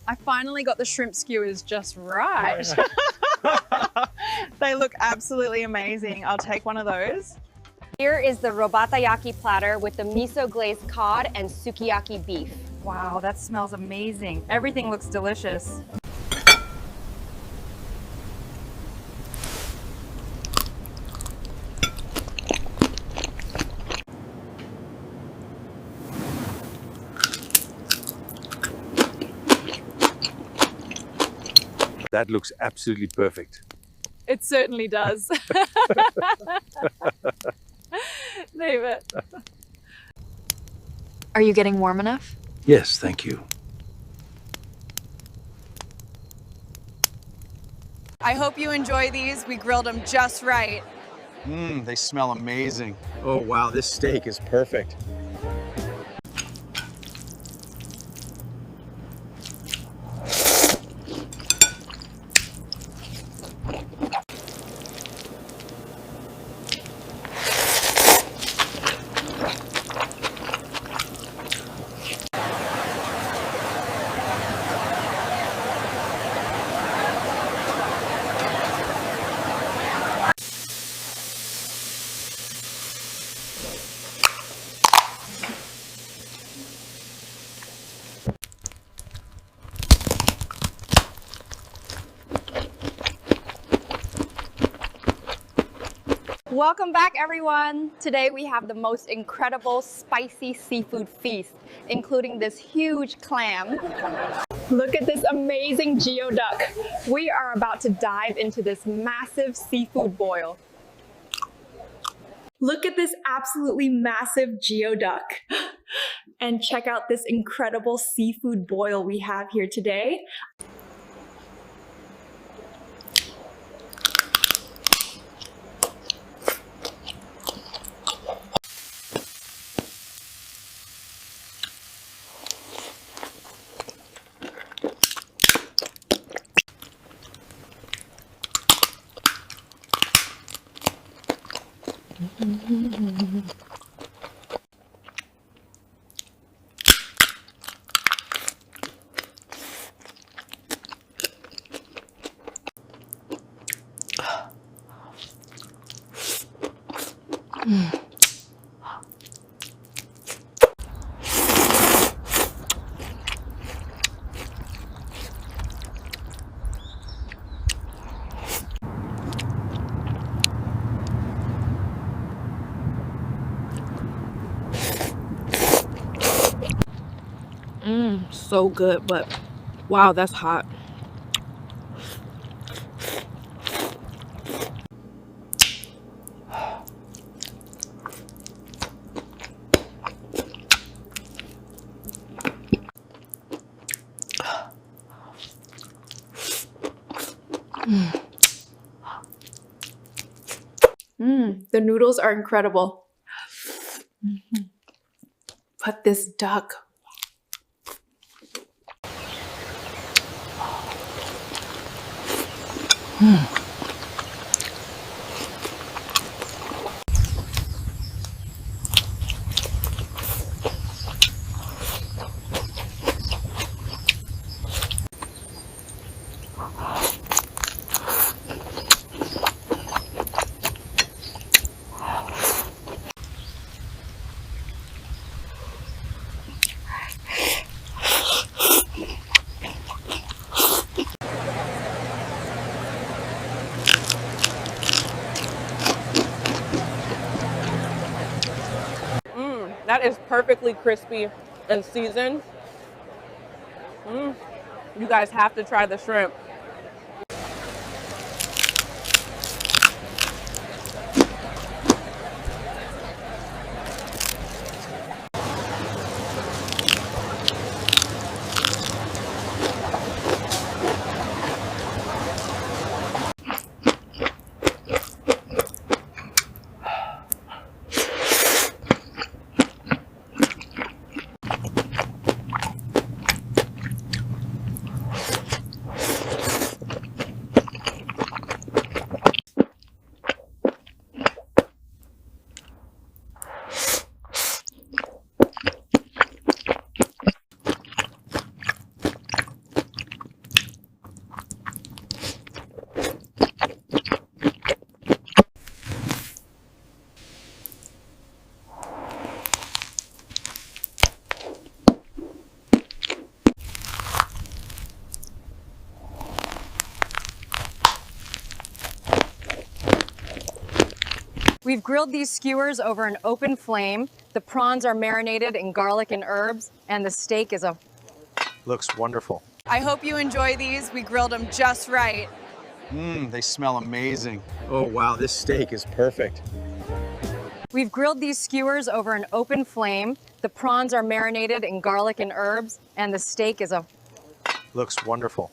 I finally got the shrimp skewers just right. They look absolutely amazing. I'll take one of those. Here is the robatayaki platter with the miso glazed cod and sukiyaki beef. Wow, that smells amazing. Everything looks delicious. That looks absolutely perfect. It certainly does. Leave it. Are you getting warm enough? Yes, thank you. I hope you enjoy these. We grilled them just right. They smell amazing. Oh wow, this steak is perfect. Welcome back, everyone. Today we have the most incredible spicy seafood feast, including this huge clam. Look at this amazing geoduck. We are about to dive into this massive seafood boil. Look at this absolutely massive geoduck. And check out this incredible seafood boil we have here today. So good, but wow, that's hot. The noodles are incredible. But this duck. That is perfectly crispy and seasoned. You guys have to try the shrimp. We've grilled these skewers over an open flame. The prawns are marinated in garlic and herbs, and the steak is a... Looks wonderful. I hope you enjoy these. We grilled them just right. They smell amazing. Oh wow, this steak is perfect. We've grilled these skewers over an open flame. The prawns are marinated in garlic and herbs, and the steak is a... Looks wonderful.